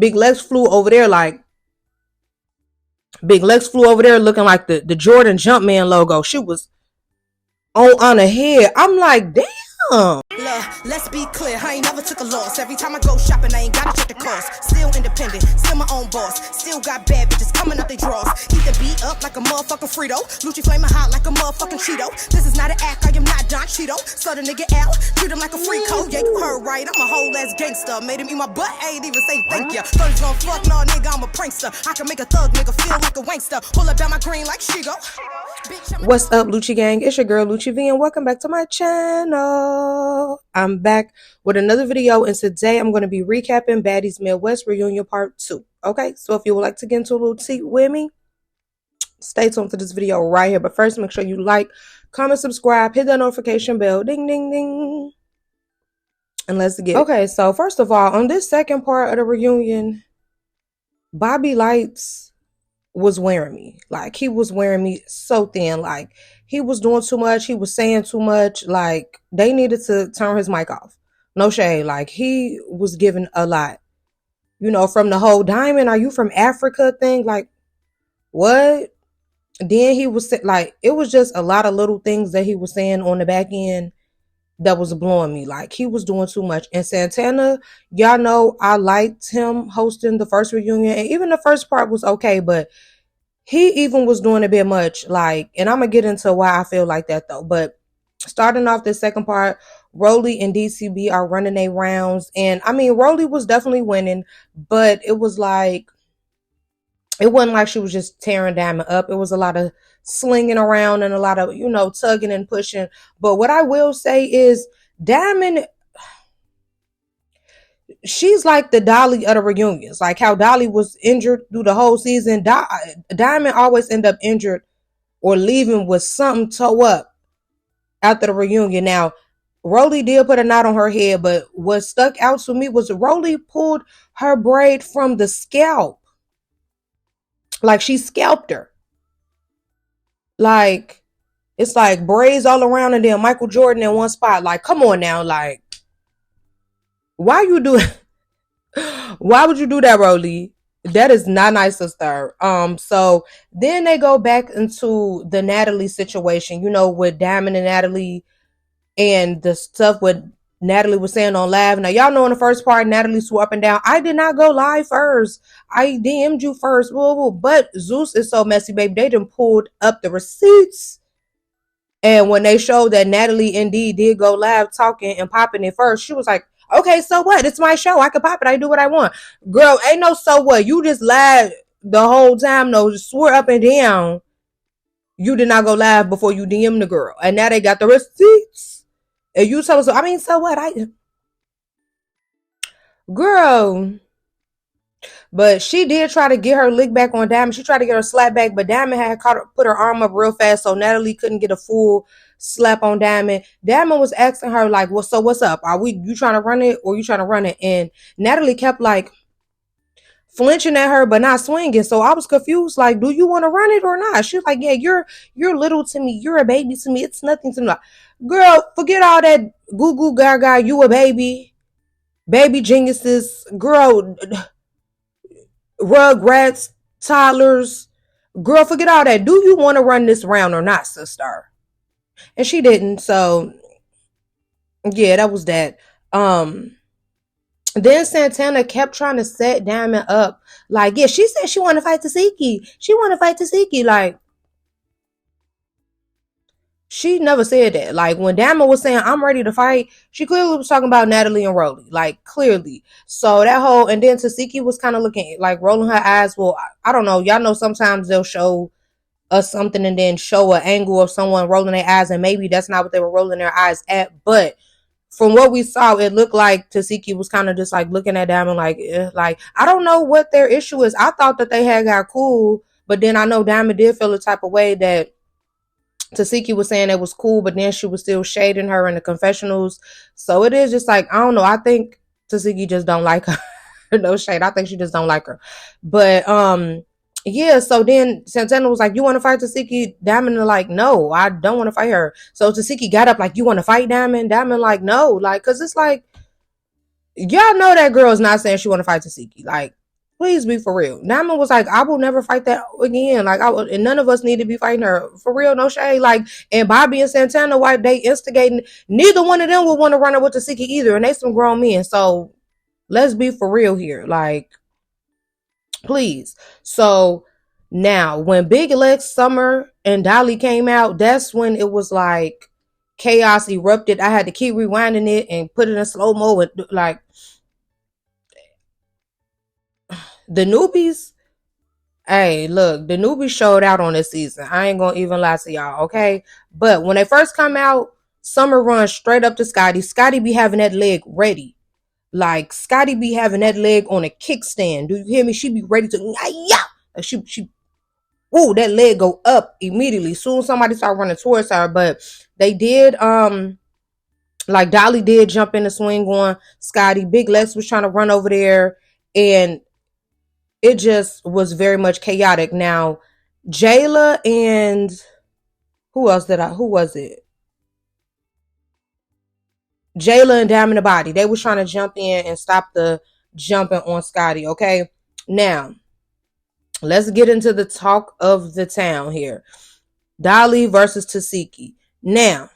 Big Lex flew over there looking like the Jordan Jumpman logo. She was on her head. I'm like, damn. Look, let's be clear, I ain't never took a loss. Every time I go shopping, I ain't gotta check the cost. Still independent, still my own boss. Still got bad bitches coming up they draws. Keep the beat up like a motherfucking Frito. Lucci flaming hot like a motherfucking Cheeto. This is not an act, I am not Don Cheeto. So the nigga out, treat him like a free code. Yeah, you heard right, I'm a whole ass gangster. Made him eat my butt, I ain't even say thank ya. Thought he's gon' fuck, no nigga, I'm a prankster. I can make a thug nigga feel like a wankster. Pull up down my green like she go. What's up, Lucci gang? It's your girl Lucci V, and welcome back to my channel. I'm back with another video, and today I'm going to be recapping Baddies Midwest Reunion Part 2. Okay, so if you would like to get into a little tea with me, stay tuned to this video right here. But first, make sure you like, comment, subscribe, hit that notification bell, ding, ding, ding. And let's get it. Okay, so first of all, on this second part of the reunion, Bobby Lights was wearing me. Like, he was wearing me so thin. Like, he was doing too much. He was saying too much. Like, they needed to turn his mic off. No shade. Like, he was giving a lot. You know, from the whole Diamond, are you from Africa thing? Like, what? Then he was like, it was just a lot of little things that he was saying on the back end that was blowing me. Like, he was doing too much. And Santana, y'all know I liked him hosting the first reunion, and even the first part was okay, but he even was doing a bit much. Like, and I'm gonna get into why I feel like that though. But starting off the second part, Rolly and DCB are running their rounds, and I mean, Rolly was definitely winning, but it was like, it wasn't like she was just tearing Diamond up. It was a lot of slinging around and a lot of, you know, tugging and pushing. But what I will say is Diamond, she's like the Dolly of the reunions. Like how Dolly was injured through the whole season. Diamond always end up injured or leaving with something toe up after the reunion. Now, Rolly did put a knot on her head, but what stuck out to me was Rolly pulled her braid from the scalp. Like, she scalped her. Like, it's like braids all around and then Michael Jordan in one spot. Like, come on now. Like, why would you do that, Rolly? That is not nice, sister. So then they go back into the Natalie situation, you know, with Diamond and Natalie and the stuff with Natalie was saying on live. Now, y'all know in the first part, Natalie swore up and down, I did not go live first. I DM'd you first. Whoa, whoa. But Zeus is so messy, baby. They done pulled up the receipts. And when they showed that Natalie indeed did go live talking and popping it first, she was like, okay, so what? It's my show. I can pop it. I do what I want. Girl, ain't no so what. You just lied the whole time. No, just swore up and down. You did not go live before you DM the girl. And now they got the receipts. And you told us, I mean, so what? Girl. But she did try to get her lick back on Diamond. She tried to get her slap back, but Diamond had put her arm up real fast, so Natalie couldn't get a full slap on Diamond. Diamond was asking her, like, well, so what's up? You trying to run it or you trying to run it? And Natalie kept, like, flinching at her, but not swinging. So I was confused, like, do you want to run it or not? She was like, yeah, you're little to me. You're a baby to me. It's nothing to me. Like, girl, forget all that goo goo gaga. You a baby. Baby geniuses. Girl, Rugrats, toddlers. Girl, forget all that. Do you want to run this round or not, sister? And she didn't. So, yeah, that was that. Then Santana kept trying to set Diamond up. Like, yeah, she said she want to fight Tasiki. She want to fight Tasiki. Like, she never said that. Like, when Diamond was saying, I'm ready to fight, she clearly was talking about Natalie and Rolly. Like, clearly. So that whole, and then Tasiki was kind of looking, like, rolling her eyes. Well, I don't know. Y'all know sometimes they'll show us something and then show an angle of someone rolling their eyes, and maybe that's not what they were rolling their eyes at. But from what we saw, it looked like Tasiki was kind of just, like, looking at Diamond like, like, I don't know what their issue is. I thought that they had got cool, but then I know Diamond did feel the type of way that Tasiki was saying it was cool, but then she was still shading her in the confessionals. So it is just like, I don't know. I think Tasiki just don't like her. No shade. I think she just don't like her. But yeah, so then Santana was like, you want to fight Tasiki? Diamond was like, no, I don't want to fight her. So Tasiki got up like, you want to fight Diamond? Diamond like, no. Like, because it's like, y'all know that girl is not saying she want to fight Tasiki. Like, Please be for real. Diamond was like, I will never fight that again. Like, and none of us need to be fighting her. For real, no shade. Like, and Bobby and Santana, why they instigating, neither one of them would want to run her with Tasiki either. And they some grown men. So let's be for real here. Like, please. So now, when Big Lex, Summer, and Dolly came out, that's when it was like chaos erupted. I had to keep rewinding it and put it in slow mo. And like, the newbies, hey, look, the newbies showed out on this season. I ain't gonna even lie to y'all, okay? But when they first come out, Summer runs straight up to Scotty. Scotty be having that leg ready. Like, Scotty be having that leg on a kickstand. Do you hear me? She be ready to, yeah. Like, ooh, that leg go up immediately. Soon somebody start running towards her. But they did, like Dolly did jump in the swing on Scotty. Big Lex was trying to run over there, and it just was very much chaotic. Now, Jayla and who was it? Jayla and Diamond the Body. They was trying to jump in and stop the jumping on Scotty, okay? Now, let's get into the talk of the town here. Dolly versus Tasiki. Now,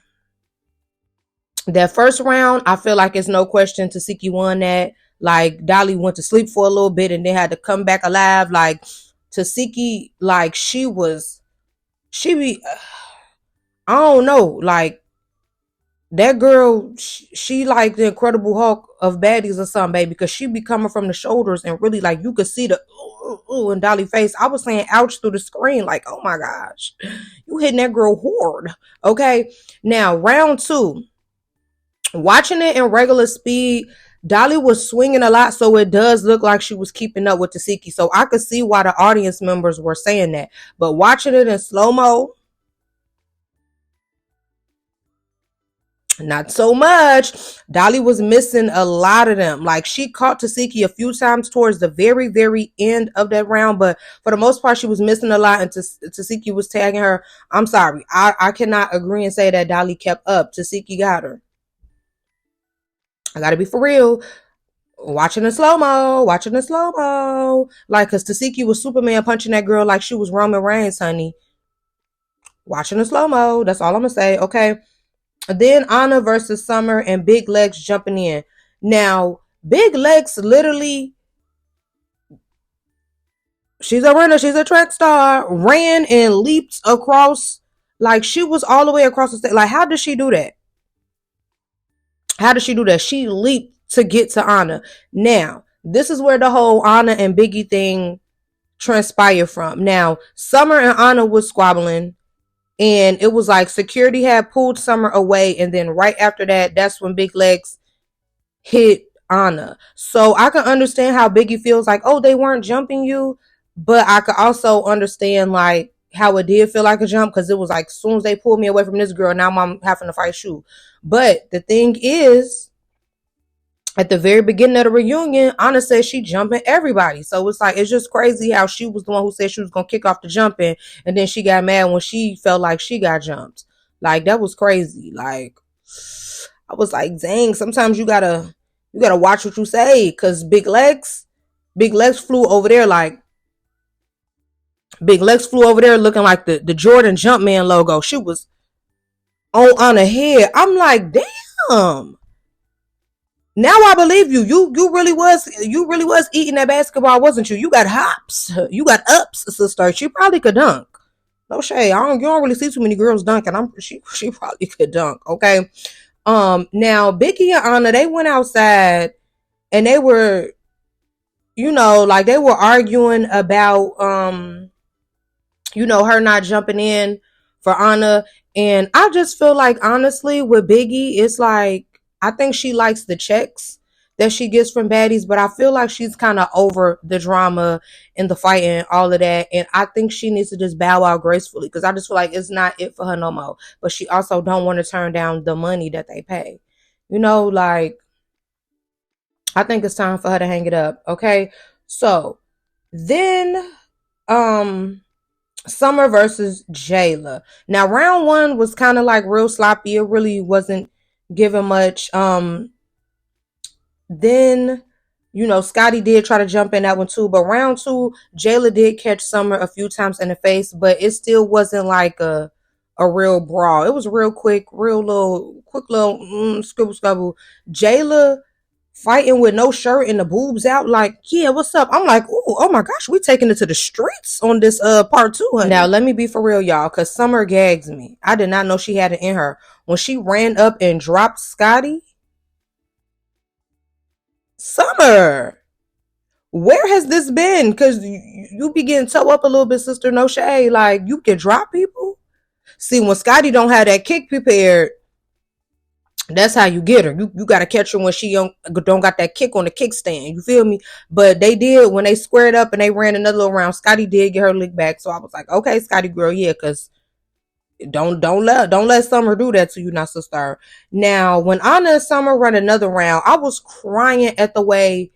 that first round, I feel like it's no question Tasiki won that. Like, Dolly went to sleep for a little bit and then had to come back alive. Like, Tasiki, like, she be, I don't know, like, that girl, she like the Incredible Hulk of Baddies or something, baby, because she be coming from the shoulders and really, like, you could see the ooh in Dolly face. I was saying ouch through the screen, like, oh my gosh, you hitting that girl hard. Okay, now round two, watching it in regular speed, Dolly was swinging a lot, so it does look like she was keeping up with Tasiki. So I could see why the audience members were saying that. But watching it in slow mo, not so much. Dolly was missing a lot of them. Like, she caught Tasiki a few times towards the very, very end of that round, but for the most part, she was missing a lot, and Tasiki was tagging her. I'm sorry. I cannot agree and say that Dolly kept up. Tasiki got her. I gotta be for real. Watching the slow mo, like, cause Tasiki was Superman punching that girl like she was Roman Reigns, honey. Watching the slow mo, that's all I'm gonna say. Okay. Then Anna versus Summer and Big Legs jumping in. Now, Big Legs literally, she's a runner, she's a track star, ran and leaped across, like, she was all the way across the stage. Like, how did she do that? How did she do that? She leaped to get to Anna. Now, this is where the whole Anna and Biggie thing transpired from. Now, Summer and Anna was squabbling, and it was like security had pulled Summer away, and then right after that, that's when Big Legs hit Anna. So I can understand how Biggie feels like, oh, they weren't jumping you, but I could also understand like how it did feel like a jump, because it was like as soon as they pulled me away from this girl, now I'm having to fight you. But the thing is, at the very beginning of the reunion, Anna said she jumping everybody. So it's like, it's just crazy how she was the one who said she was going to kick off the jumping, and then she got mad when she felt like she got jumped. Like, that was crazy. Like, I was like, dang, sometimes you gotta watch what you say, because Big Legs flew over there like, Big Legs flew over there looking like the Jordan Jumpman logo. She was on her head. I'm like, damn. Now I believe you. You really was eating that basketball, wasn't you? You got hops. You got ups, sister. She probably could dunk. No shade. You don't really see too many girls dunking. She probably could dunk. Okay. Now Biggie and Anna, they went outside and they were, like, they were arguing about her not jumping in for Anna. And I just feel like, honestly, with Biggie, it's like, I think she likes the checks that she gets from Baddies, but I feel like she's kind of over the drama and the fighting and all of that. And I think she needs to just bow out gracefully, because I just feel like it's not it for her no more. But she also don't want to turn down the money that they pay. Like, I think it's time for her to hang it up. Okay. So then, Summer versus Jayla. Now, round one was kind of like real sloppy. It really wasn't giving much. Then, Scotty did try to jump in that one too, but round two, Jayla did catch Summer a few times in the face, but it still wasn't like a real brawl. It was real quick, real little, quick little scribble scrabble. Jayla fighting with no shirt and the boobs out, like, yeah, what's up? I'm like, ooh, oh my gosh, we taking it to the streets on this part two, honey. Now let me be for real, y'all, because Summer gags me. I did not know she had it in her. When she ran up and dropped Scotty, Summer, where has this been? Because you be getting toe up a little bit, sister. No shade. Like, you can drop people. See, when Scotty don't have that kick prepared, that's how you get her. You got to catch her when she don't got that kick on the kickstand. You feel me? But they did, when they squared up and they ran another little round, Scotty did get her lick back. So I was like, okay, Scotty girl, yeah, because don't let Summer do that to you, not sister. Now, when Anna and Summer run another round, I was crying at the way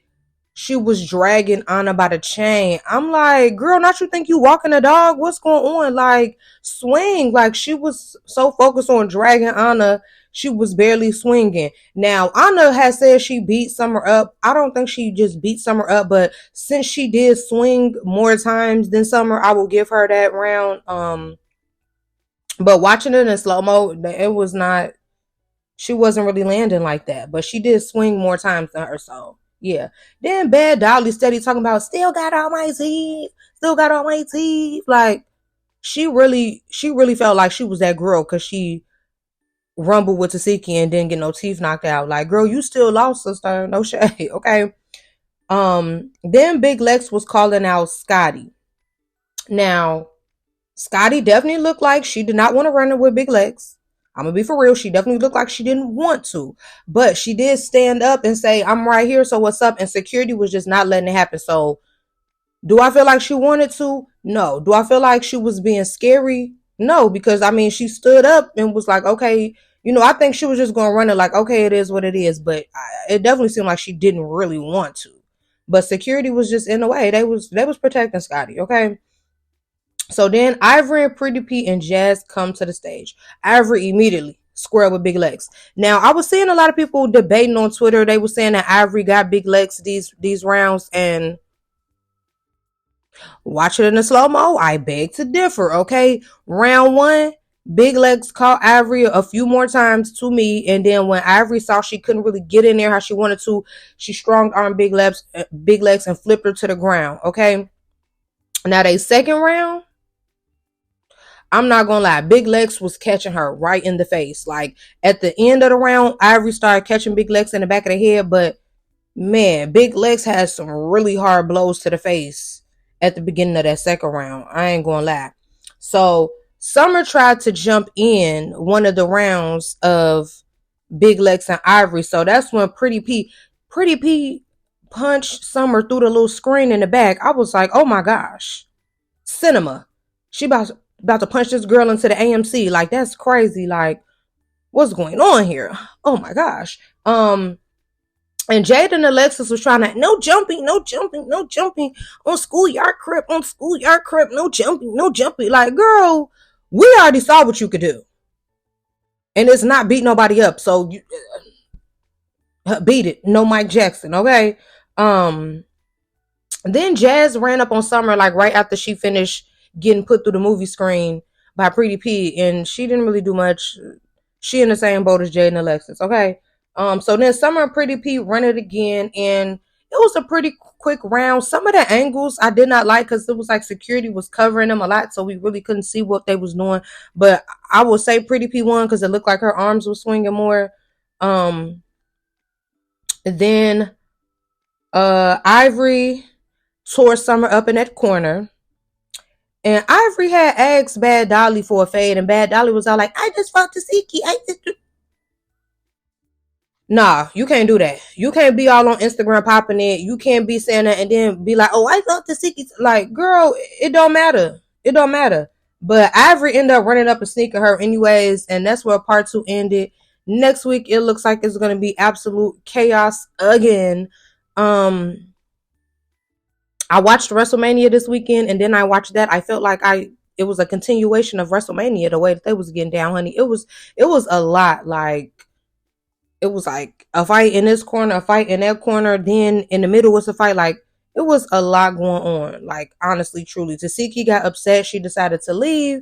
she was dragging Anna by the chain. I'm like, girl, not you think you walking a dog? What's going on? Like, swing. Like, she was so focused on dragging Anna, she was barely swinging. Now, Anna has said she beat Summer up. I don't think she just beat Summer up, but since she did swing more times than Summer, I will give her that round. But watching it in slow-mo, it was not, she wasn't really landing like that. But she did swing more times than her, so yeah. Then Bad Dolly steady talking about still got all my teeth, still got all my teeth. Like, she really felt like she was that girl because she rumbled with Tasiki and didn't get no teeth knocked out. Like, girl, you still lost, sister. No shade, okay? Then Big Lex was calling out Scotty. Now, Scotty definitely looked like she did not want to run it with Big Lex. I'm gonna be for real. She definitely looked like she didn't want to, but she did stand up and say, "I'm right here. So what's up?" And security was just not letting it happen. So, do I feel like she wanted to? No. Do I feel like she was being scary? No, because I mean, she stood up and was like, "Okay." I think she was just gonna run it like, "Okay, it is what it is." But it definitely seemed like she didn't really want to. But security was just in the way. They was protecting Scotty. Okay. So then Ivory and Pretty Pete and Jazz come to the stage. Ivory immediately squared with Big Lex. Now, I was seeing a lot of people debating on Twitter. They were saying that Ivory got Big Lex these rounds, and watch it in the slow-mo. I beg to differ, okay? Round one, Big Lex caught Ivory a few more times to me, and then when Ivory saw she couldn't really get in there how she wanted to, she strong-armed Big Lex and flipped her to the ground, okay? Now, they second round, I'm not gonna lie, Big Lex was catching her right in the face. Like, at the end of the round, Ivory started catching Big Lex in the back of the head, but man, Big Lex had some really hard blows to the face at the beginning of that second round. I ain't gonna lie. So Summer tried to jump in one of the rounds of Big Lex and Ivory. So that's when Pretty P punched Summer through the little screen in the back. I was like, oh my gosh. Cinema. She about to punch this girl into the AMC. Like, that's crazy. Like, what's going on here? Oh my gosh. And Jade and Alexis was trying to, no jumping on schoolyard crib, no jumping. Like, girl, we already saw what you could do. And it's not beat nobody up. So you beat it. No Mike Jackson, okay? Then Jazz ran up on Summer like right after she finished getting put through the movie screen by Pretty P, and she didn't really do much. She in the same boat as Jade and Alexis, okay? So then Summer and Pretty P run it again, and it was a pretty quick round. Some of the angles I did not like because it was like security was covering them a lot, so we really couldn't see what they was doing. But I will say Pretty P won because it looked like her arms were swinging more. Then Ivory tore Summer up in that corner. And Ivory had asked Bad Dolly for a fade, and Bad Dolly was all like, I just fought Tasiki. Nah, you can't do that. You can't be all on Instagram popping it. You can't be saying that and then be like, oh, I fought Tasiki. Like, girl, it don't matter. It don't matter. But Ivory ended up running up and sneaking her anyways, and that's where part two ended. Next week, it looks like it's going to be absolute chaos again. I watched WrestleMania this weekend, and then I watched that. I felt like it was a continuation of WrestleMania, the way that they was getting down, honey. It was a lot. Like, it was like a fight in this corner, a fight in that corner, then in the middle was a fight. Like, it was a lot going on. Like, honestly, truly. Tasiki got upset. She decided to leave.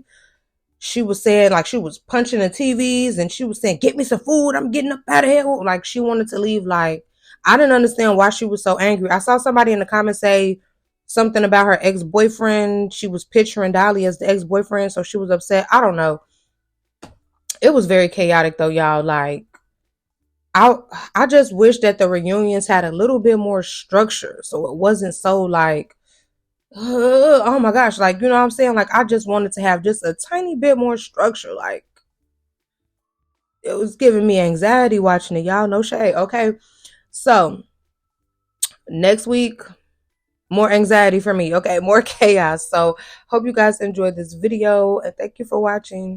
She was saying, like, she was punching the TVs and she was saying, get me some food. I'm getting up out of here. Like, she wanted to leave. Like, I didn't understand why she was so angry. I saw somebody in the comments say something about her ex-boyfriend. She was picturing Dolly as the ex-boyfriend, so she was upset. I don't know. It was very chaotic though, y'all. Like, I I just wish that the reunions had a little bit more structure, so it wasn't so like, oh my gosh, like, you know what I'm saying? Like, I just wanted to have just a tiny bit more structure. Like, it was giving me anxiety watching it, y'all. No shade, okay? So next week, more anxiety for me, okay? More chaos. So hope you guys enjoyed this video and thank you for watching.